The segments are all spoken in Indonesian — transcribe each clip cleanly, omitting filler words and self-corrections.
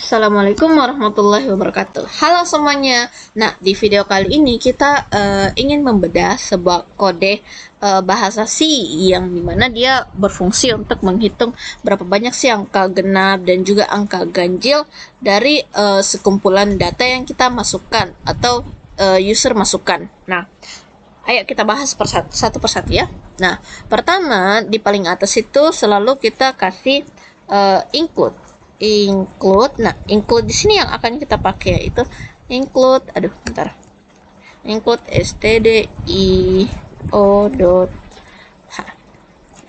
Assalamualaikum warahmatullahi wabarakatuh. Halo semuanya. Nah, di video kali ini kita ingin membedah sebuah kode bahasa C yang dimana dia berfungsi untuk menghitung berapa banyak sih angka genap dan juga angka ganjil dari sekumpulan data yang kita masukkan atau user masukkan. Nah, ayo kita bahas satu persatu ya. Nah, pertama di paling atas itu selalu kita kasih include. Nah, include di sini yang akan kita pakai itu include, include stdio.h.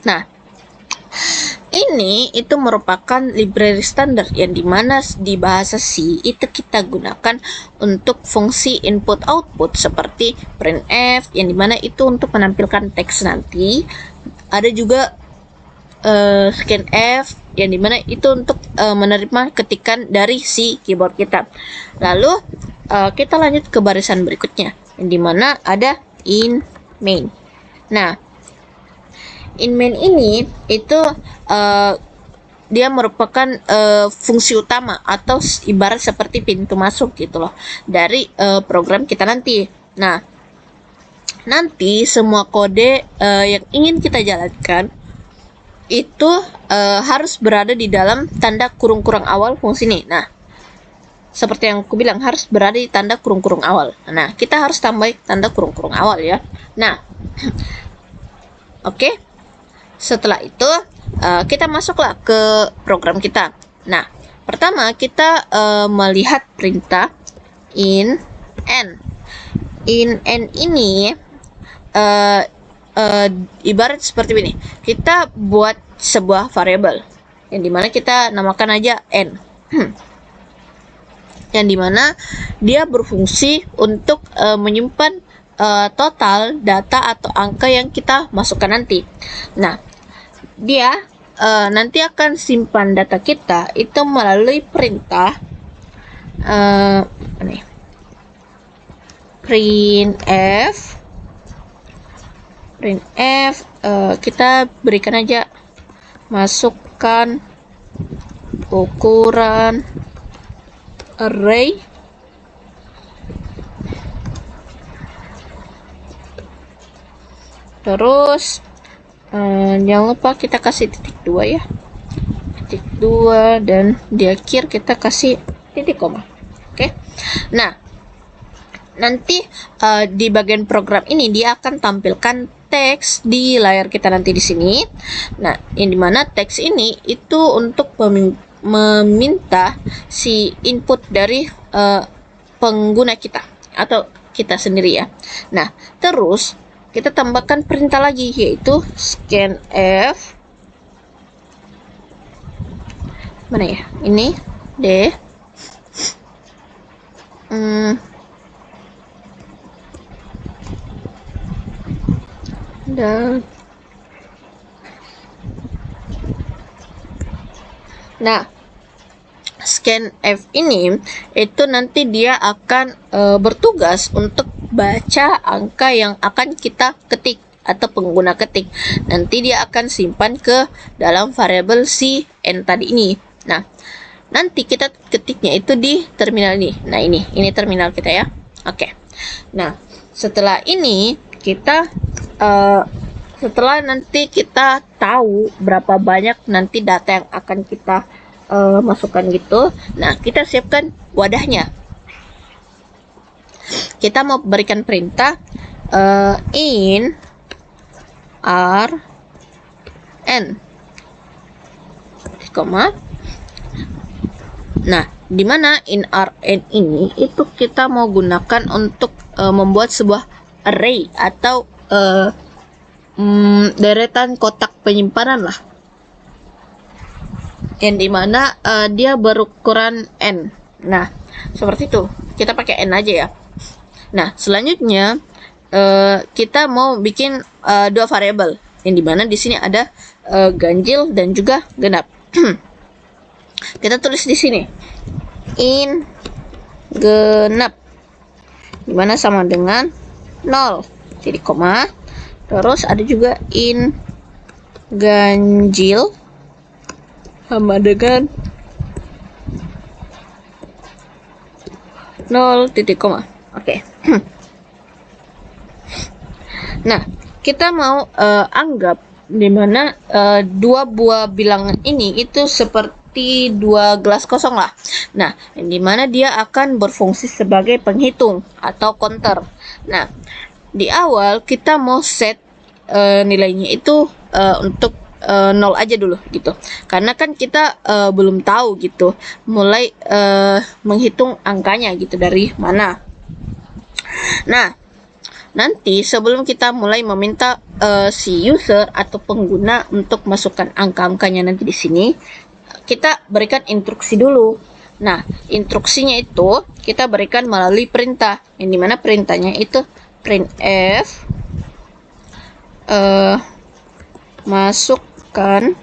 Nah, ini itu merupakan library standar yang dimana di bahasa C itu kita gunakan untuk fungsi input output seperti printf yang dimana itu untuk menampilkan teks nanti. Ada juga scanf yang dimana itu untuk menerima ketikan dari si keyboard kita. Lalu kita lanjut ke barisan berikutnya yang dimana ada in main. Nah, in main ini itu dia merupakan fungsi utama atau ibarat seperti pintu masuk gitu loh dari program kita nanti. Nah, nanti semua kode yang ingin kita jalankan itu harus berada di dalam tanda kurung-kurung awal fungsi ini. Nah, seperti yang aku bilang harus berada di tanda kurung-kurung awal. Nah, kita harus tambah tanda kurung-kurung awal ya. Nah, oke. Setelah itu kita masuklah ke program kita. Nah, pertama kita melihat perintah in n. In n ini ibarat seperti ini. Kita buat sebuah variabel yang dimana kita namakan aja n. Yang dimana dia berfungsi untuk menyimpan total data atau angka yang kita masukkan nanti. Nah, dia nanti akan simpan data kita itu melalui perintah printf. Kita berikan aja masukkan ukuran array terus jangan lupa kita kasih titik 2 ya, titik 2 dan di akhir kita kasih titik koma. Oke. Nah, nanti di bagian program ini dia akan tampilkan teks di layar kita nanti di sini. Nah, yang dimana teks ini itu untuk meminta si input dari pengguna kita atau kita sendiri ya. Nah, terus kita tambahkan perintah lagi yaitu scanf. Mana ya? Ini D. Nah, scanf ini itu nanti dia akan bertugas untuk baca angka yang akan kita ketik atau pengguna ketik. Nanti dia akan simpan ke dalam variabel si n tadi ini. Nah, nanti kita ketiknya itu di terminal ini. Nah, ini terminal kita ya. Oke. Nah, setelah ini kita setelah nanti kita tahu berapa banyak nanti data yang akan kita masukkan gitu. Nah, kita siapkan wadahnya. Kita mau berikan perintah in r n, koma. Nah, dimana in r n ini itu kita mau gunakan untuk membuat sebuah array atau deretan kotak penyimpanan lah, yang dimana dia berukuran n. Nah, seperti itu. Kita pakai n aja ya. Nah, selanjutnya kita mau bikin dua variabel, yang dimana di sini ada ganjil dan juga genap. Kita tulis di sini in genap, dimana sama dengan 0, jadi koma. Terus ada juga in ganjil sama dengan 0 titik koma. Oke. Nah, kita mau anggap dimana dua buah bilangan ini itu seperti dua gelas kosong lah. Nah, dimana dia akan berfungsi sebagai penghitung atau counter. Nah, di awal kita mau set nilainya itu untuk 0 aja dulu gitu, karena kan kita belum tahu gitu mulai menghitung angkanya gitu dari mana. Nah, nanti sebelum kita mulai meminta si user atau pengguna untuk masukkan angka-angkanya nanti di sini, kita berikan instruksi dulu. Nah, instruksinya itu kita berikan melalui perintah, yang dimana perintahnya itu printf masukkan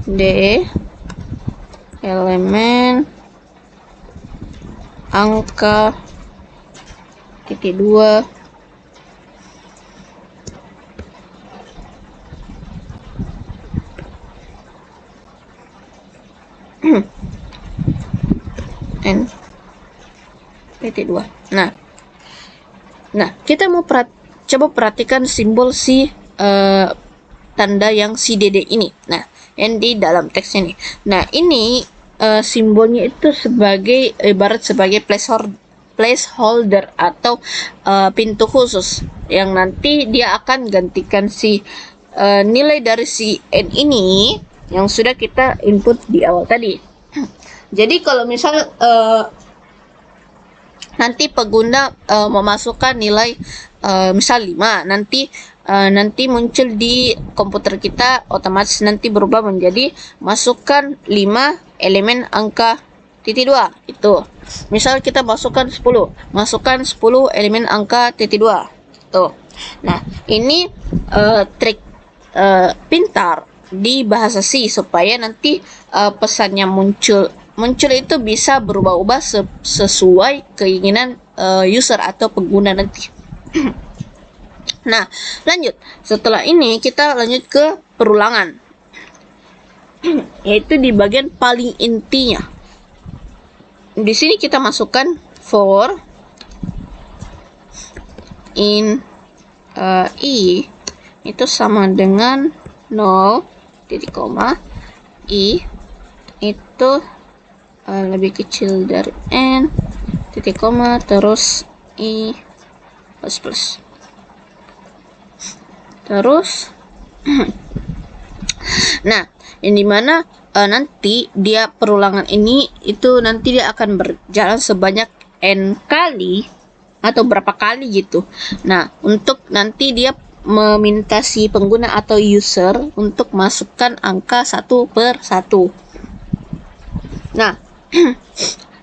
D elemen angka titik 2 n titik 2. Nah, kita mau coba perhatikan simbol si tanda yang si DD ini. Nah, yang di dalam teks ini. Nah, ini simbolnya itu sebagai ibarat sebagai placeholder atau pintu khusus yang nanti dia akan gantikan si nilai dari si n ini yang sudah kita input di awal tadi. Jadi kalau misal nanti pengguna memasukkan nilai misal 5, nanti muncul di komputer kita otomatis nanti berubah menjadi masukkan 5 elemen angka titik 2 itu. Misal kita masukkan 10 elemen angka titik 2 itu. Nah, ini trik pintar di bahasa C supaya nanti pesannya muncul itu bisa berubah-ubah sesuai keinginan user atau pengguna nanti. Nah, lanjut. Setelah ini kita lanjut ke perulangan, yaitu di bagian paling intinya. Di sini kita masukkan for in i itu sama dengan 0 titik koma i itu lebih kecil dari n titik koma terus i plus terus nah, yang dimana nanti dia perulangan ini itu nanti dia akan berjalan sebanyak n kali atau berapa kali gitu. Nah, untuk nanti dia meminta si pengguna atau user untuk masukkan angka 1 per 1. Nah,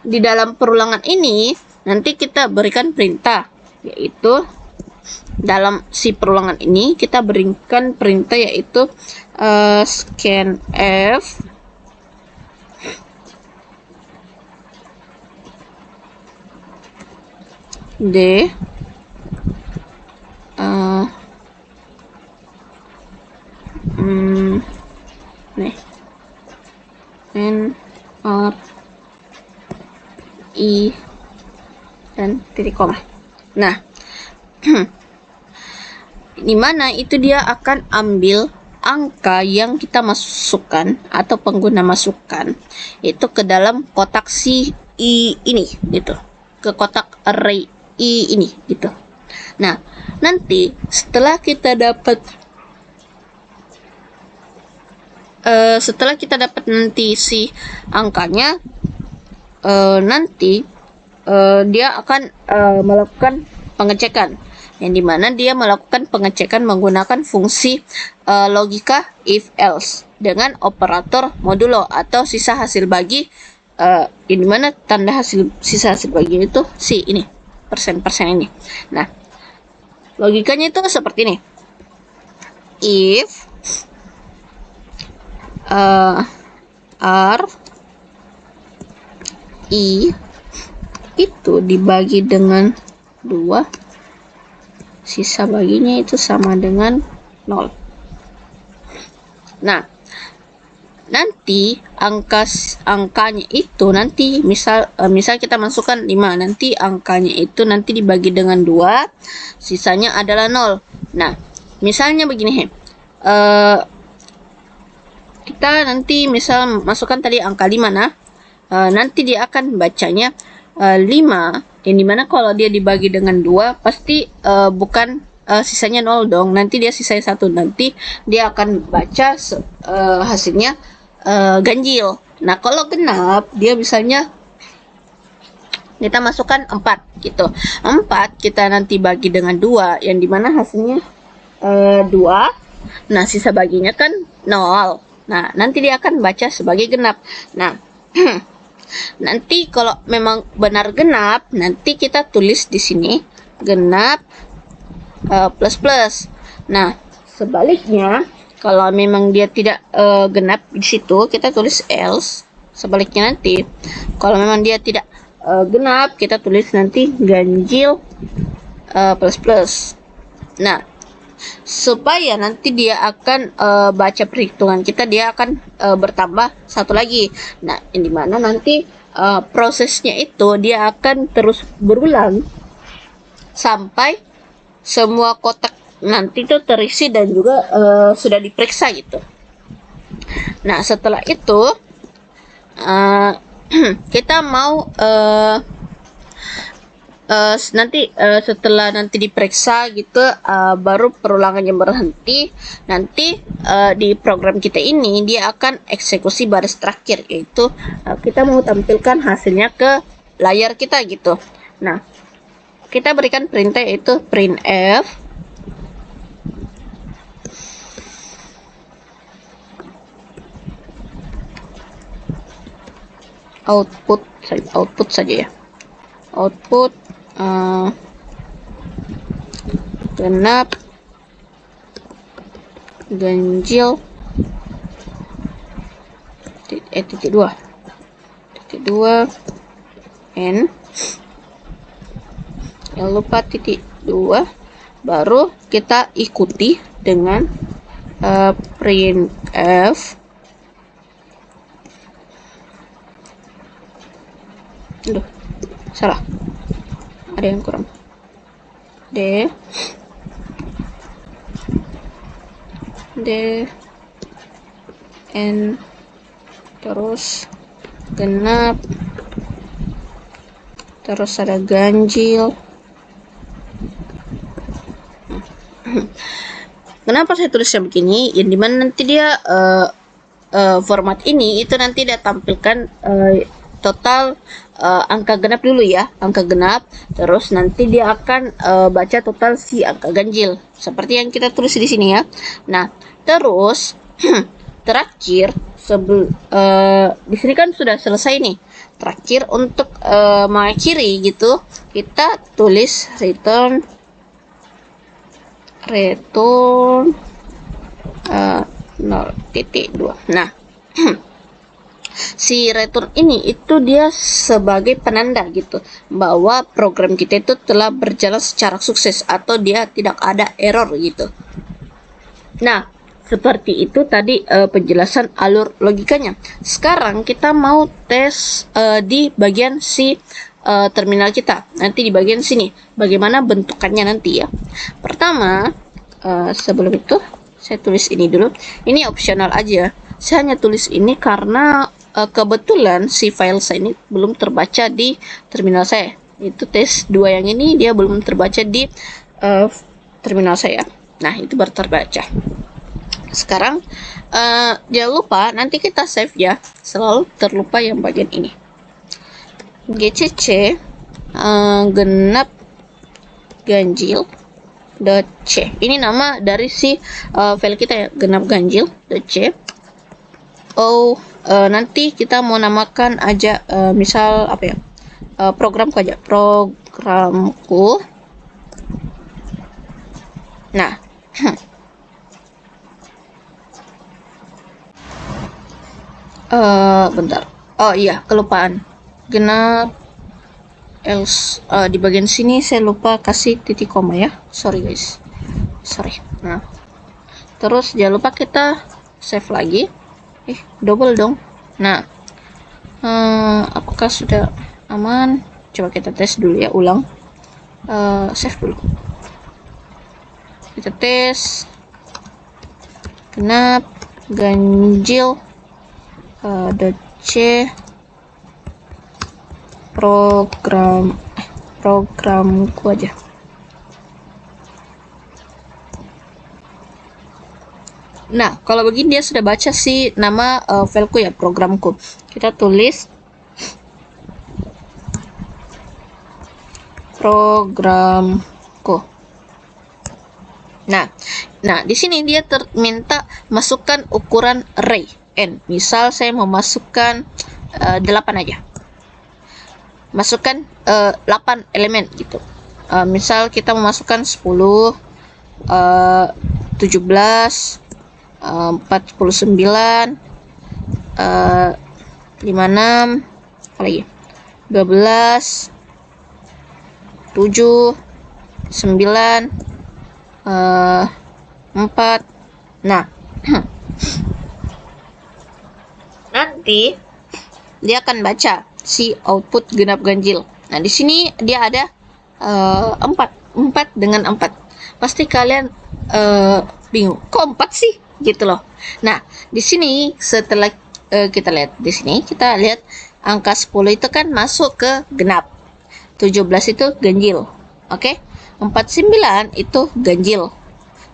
di dalam perulangan ini nanti kita berikan perintah, yaitu dalam si perulangan ini kita berikan perintah yaitu scanf d n r i dan titik koma. Nah, di mana itu dia akan ambil angka yang kita masukkan atau pengguna masukkan itu ke dalam kotak si i ini gitu, ke kotak array i ini gitu. Nah, nanti setelah kita dapat nanti si angkanya, nanti dia akan melakukan pengecekan, yang dimana dia melakukan pengecekan menggunakan fungsi logika if else dengan operator modulo atau sisa hasil bagi, yang dimana tanda sisa hasil bagi itu si ini persen ini. Nah, logikanya itu seperti ini. If r i itu dibagi dengan 2, sisa baginya itu sama dengan 0. Nah, nanti angkanya itu nanti misal kita masukkan 5, nanti angkanya itu nanti dibagi dengan 2, sisanya adalah 0. Nah, misalnya begini, kita nanti misal masukkan tadi angka 5, nah nanti dia akan bacanya 5, yang dimana kalau dia dibagi dengan 2 pasti bukan sisanya 0 dong, nanti dia sisanya 1, nanti dia akan baca hasilnya ganjil. Nah, kalau genap dia misalnya kita masukkan 4 gitu. 4 kita nanti bagi dengan 2, yang dimana hasilnya 2. Nah, sisa baginya kan 0. Nah, nanti dia akan baca sebagai genap. Nah, nanti kalau memang benar genap, nanti kita tulis di sini genap plus plus. Nah, sebaliknya kalau memang dia tidak genap di situ, kita tulis else. Sebaliknya nanti, kalau memang dia tidak genap, kita tulis nanti ganjil plus plus. Nah, supaya nanti dia akan baca perhitungan kita, dia akan bertambah 1 lagi. Nah, yang dimana nanti prosesnya itu dia akan terus berulang sampai semua kotak nanti itu terisi dan juga sudah diperiksa gitu. Nah, setelah itu kita mau nanti setelah nanti diperiksa gitu, baru perulangannya berhenti. Nanti di program kita ini dia akan eksekusi baris terakhir, yaitu kita mau tampilkan hasilnya ke layar kita gitu. Nah, kita berikan perintah yaitu printf output saja ya, output genap ganjil titik 2 n, jangan lupa titik 2, baru kita ikuti dengan printf salah, ada yang kurang, d n, terus genap, terus ada ganjil. Kenapa saya tulisnya begini? Yang dimana nanti dia format ini itu nanti dia tampilkan total angka genap dulu ya, angka genap, terus nanti dia akan baca total si angka ganjil seperti yang kita tulis di sini ya. Nah, terus terakhir di sini kan sudah selesai nih. Terakhir untuk mengakhiri gitu, kita tulis return 0.2. Nah, si return ini itu dia sebagai penanda gitu bahwa program kita itu telah berjalan secara sukses atau dia tidak ada error gitu. Nah, seperti itu tadi penjelasan alur logikanya. Sekarang kita mau tes di bagian si terminal kita. Nanti di bagian sini bagaimana bentukannya nanti ya. Pertama, sebelum itu saya tulis ini dulu. Ini opsional aja. Saya hanya tulis ini karena kebetulan si file saya ini belum terbaca di terminal saya. Itu tes 2 yang ini dia belum terbaca di terminal saya. Nah, itu baru terbaca. Sekarang jangan lupa nanti kita save ya. Selalu terlupa yang bagian ini. gcc genap ganjil .c. Ini nama dari si file kita ya, genap ganjil .c. Nanti kita mau namakan aja misal apa ya, programku aja, programku. Nah, bentar. Oh iya, kelupaan. Genap else di bagian sini saya lupa kasih titik koma ya. Sorry guys. Sorry. Nah, terus jangan lupa kita save lagi. double dong. Nah, apakah sudah aman? Coba kita tes dulu ya, ulang. Save dulu. Kita tes genap, ganjil, C programku aja. Nah, kalau begini dia sudah baca sih nama fileku ya, programku. Kita tulis programku. Nah, di sini dia minta masukkan ukuran array n. Misal saya mau masukkan 8 aja. Masukkan 8 elemen gitu. Misal kita memasukkan 10, 17, 49, 56, apa lagi? 12, 7, 9, 4. Nah, nanti dia akan baca si output genap ganjil. Nah, di sini dia ada 4 dengan 4. Pasti kalian bingung, kok 4 sih? Gitu loh. Nah, di sini setelah kita lihat di sini, kita lihat angka 10 itu kan masuk ke genap. 17 itu ganjil. Oke? 49 itu ganjil.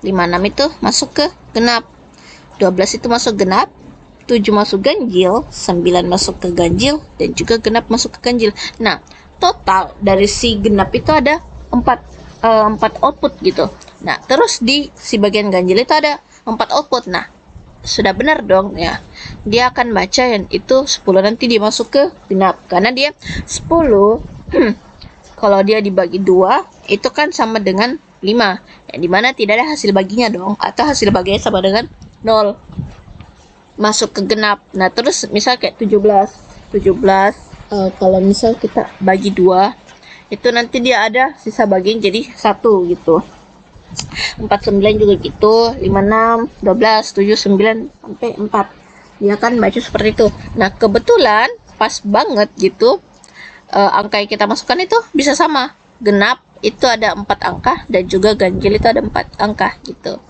56 itu masuk ke genap. 12 itu masuk genap. 7 masuk ganjil, 9 masuk ke ganjil, dan juga genap masuk ke ganjil. Nah, total dari si genap itu ada 4 output gitu. Nah, terus di si bagian ganjil itu ada 4 output. Nah, sudah benar dong ya. Dia akan baca yang itu 10, nanti dia masuk ke genap. Karena dia 10 kalau dia dibagi 2 itu kan sama dengan 5. Yang dimana tidak ada hasil baginya dong, atau hasil baginya sama dengan 0. Masuk ke genap. Nah, terus misal kayak 17 kalau misal kita bagi 2 itu nanti dia ada sisa bagian jadi 1 gitu. 49 juga gitu, 56, 12, 7, 9 sampai 4. Dia akan baca seperti itu. Nah, kebetulan pas banget gitu angka yang kita masukkan itu bisa sama. Genap itu ada 4 angka dan juga ganjil itu ada 4 angka gitu.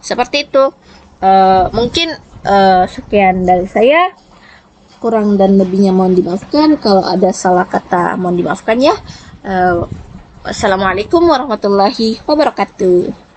Seperti itu. Mungkin sekian dari saya. Kurang dan lebihnya mohon dimaafkan. Kalau ada salah kata mohon dimaafkan ya. Wassalamualaikum warahmatullahi wabarakatuh.